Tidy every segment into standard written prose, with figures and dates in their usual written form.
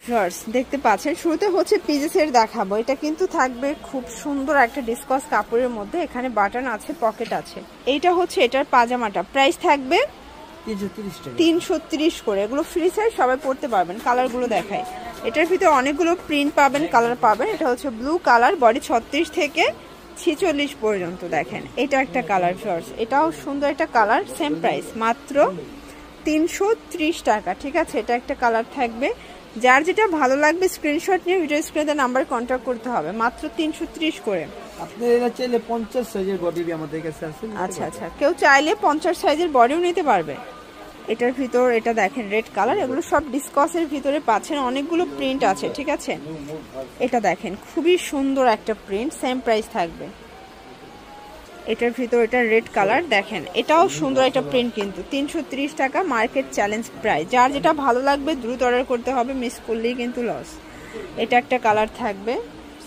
Viewers দেখতে পাচ্ছেন শুরুতে হচ্ছে পিজেসের দেখাবো। এটা কিন্তু থাকবে খুব সুন্দর একটা ডিসকাস কাপড়ের মধ্যে, এখানে বাটন আছে, পকেট আছে। এইটা হচ্ছে এটার পাজামাটা, প্রাইস থাকবে 330 করে। এগুলো ফ্রি সাইজ, সবাই পড়তে পারবেন। কালারগুলো দেখায়, এটার ভিতরে অনেকগুলো প্রিন্ট পাবেন, কালার পাবেন। এটা হচ্ছে ব্লু কালার, বডি 36 থেকে 46 পর্যন্ত। দেখেন এটা একটা কালার ভিউয়ার্স, এটাও সুন্দর একটা কালার, সেম প্রাইস মাত্র 330 টাকা। ঠিক আছে, এটা একটা কালার থাকবে। যার যেটা ভালো লাগবে স্ক্রিনশট নিয়ে ভিডিও স্ক্রিনে নাম্বার কন্ট্যাক্ট করতে হবে, মাত্র 330 করে। আপনারা চাইলে 50 সাইজের বডি আমাদের কাছে আছে। আচ্ছা আচ্ছা, কেউ চাইলে 50 সাইজের বডিও নিতে পারবে। এটার ভিতর এটা দেখেন রেড কালার, এগুলো সব ডিসকাসের ভিতরে পাচ্ছেন, অনেকগুলো প্রিন্ট আছে। ঠিক আছে, এটা দেখেন খুবই সুন্দর একটা প্রিন্ট, সেম প্রাইস থাকবে। এটার ভিতর এটা রেড কালার, দেখেন এটাও সুন্দর একটা প্রিন্ট, কিন্তু 330 টাকা মার্কেট চ্যালেঞ্জ প্রাইস। যার যেটা ভালো লাগবে দ্রুত অর্ডার করতে হবে, মিস করলেই কিন্তু লস। এটা একটা কালার থাকবে,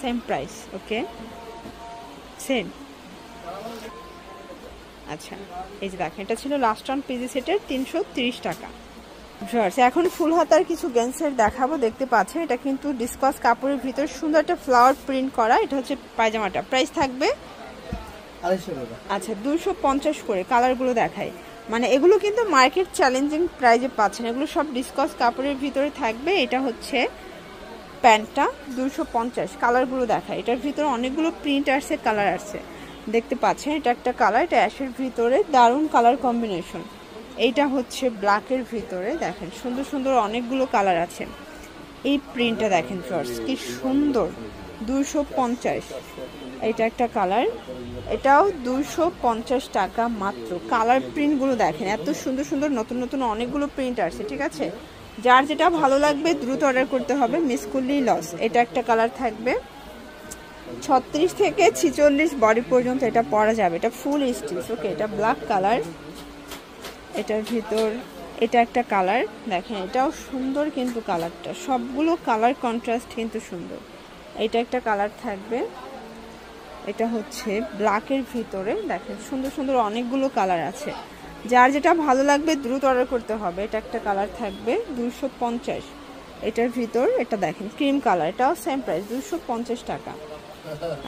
সেম প্রাইস। ওকে, সেম। আচ্ছা, এই যে দেখেন এটা ছিল লাস্ট অন পিজি সেটের 330 টাকা। এখন ফুল হাতার কিছু গেন্সের দেখাবো। দেখতে পাচ্ছেন এটা কিন্তু ডিসকাস কাপড়ের ভিতর সুন্দর একটা ফ্লাওয়ার প্রিন্ট করা। এটা হচ্ছে পায়জামাটা, প্রাইস থাকবে 250 টাকা। আচ্ছা 250 করে। কালারগুলো দেখাই, মানে এগুলো কিন্তু মার্কেট চ্যালেঞ্জিং প্রাইজে পাচ্ছেন, এগুলো সব ডিসকাস কাপড়ের ভিতরে থাকবে। এটা হচ্ছে প্যান্টটা 250। কালারগুলো দেখায়, এটার ভিতরে অনেকগুলো প্রিন্ট আসছে, কালার আসছে। দেখতে পাচ্ছেন এটা একটা কালার, এটা অ্যাশের ভিতরে দারুণ কালার কম্বিনেশন। এইটা হচ্ছে ব্ল্যাকের ভিতরে, দেখেন সুন্দর সুন্দর অনেকগুলো কালার আছে। এই প্রিন্টটা দেখেন ফ্রেন্ডস, কি সুন্দর, 250। এটা একটা কালার, এটাও 250 টাকা মাত্র। কালার প্রিন্টগুলো দেখেন এত সুন্দর সুন্দর, নতুন নতুন অনেকগুলো প্রিন্ট আসছে। ঠিক আছে, যার যেটা ভালো লাগবে দ্রুত অর্ডার করতে হবে, মিস করলেই লস। এটা একটা কালার থাকবে, 36 থেকে 46 বডি পর্যন্ত এটা পরা যাবে। এটা ফুল স্টিচ। ওকে, এটা ব্ল্যাক কালার, এটার ভিতর এটা একটা কালার, দেখেন এটাও সুন্দর, কিন্তু কালারটা সবগুলো কালার কন্ট্রাস্ট কিন্তু সুন্দর। এটা একটা কালার থাকবে, এটা হচ্ছে ব্ল্যাকের ভিতরে, দেখেন সুন্দর সুন্দর অনেকগুলো কালার আছে। যার যেটা ভালো লাগবে দ্রুত অর্ডার করতে হবে। এটা একটা কালার থাকবে 250। এটার ভিতর এটা দেখেন ক্রিম কালার, এটাও সেম প্রাইস 250 টাকা।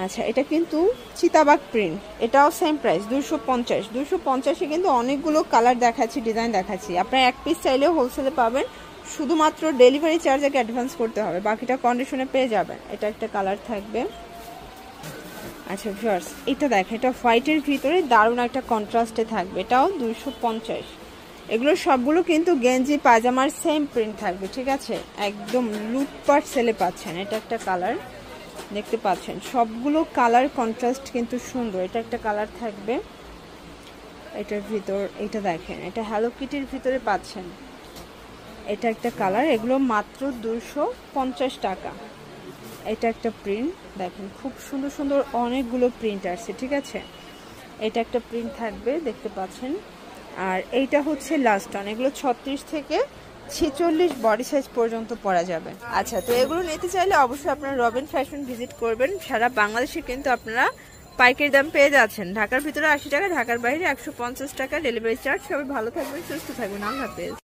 আচ্ছা, এটা কিন্তু চিতাবাগ প্রিন্ট, এটাও সেম প্রাইস 250। 250-এ কিন্তু অনেকগুলো কালার দেখাচ্ছি, ডিজাইন দেখাচ্ছি। আপনারা এক পিস চাইলেও হোলসেলে পাবেন, শুধুমাত্র ডেলিভারি চার্জ আগে অ্যাডভান্স করতে হবে, বাকিটা কন্ডিশনে পেয়ে যাবেন। এটা একটা কালার থাকবে। আচ্ছা ভিউয়ার্স, এটা দেখেন এটা হোয়াইটের ভিতরে দারুণ একটা কন্ট্রাস্টে থাকবে, এটাও 250। এগুলো সবগুলো কিন্তু গেঞ্জি পায়জামার সেম প্রিন্ট থাকবে। ঠিক আছে, একদম লুটপাট সেলে পাচ্ছেন। এটা একটা কালার, দেখতে পাচ্ছেন সবগুলো কালার কন্ট্রাস্ট কিন্তু সুন্দর। এটা একটা কালার থাকবে, এটার ভিতর এটা দেখেন এটা হ্যালো কিটির ভিতরে পাচ্ছেন। এটা একটা কালার, এগুলো মাত্র 250 টাকা। এটা একটা প্রিন্ট, দেখেন খুব সুন্দর সুন্দর অনেকগুলো প্রিন্ট আসছে। ঠিক আছে, এটা একটা প্রিন্ট থাকবে, দেখতে পাচ্ছেন। আর এইটা হচ্ছে লাস্ট অন, এগুলো 36 থেকে 46 বডি সাইজ পর্যন্ত পরা যাবে। আচ্ছা, তো এগুলো নিতে চাইলে অবশ্যই আপনারা রবিন ফ্যাশন ভিজিট করবেন। সারা বাংলাদেশে কিন্তু আপনারা পাইকারি দাম পেয়ে যাচ্ছেন। ঢাকার ভিতরে 80 টাকা, ঢাকার বাইরে 150 টাকা ডেলিভারি চার্জ। সবাই ভালো থাকবেন, সুস্থ থাকবেন, আল্লাহ হাফেজ।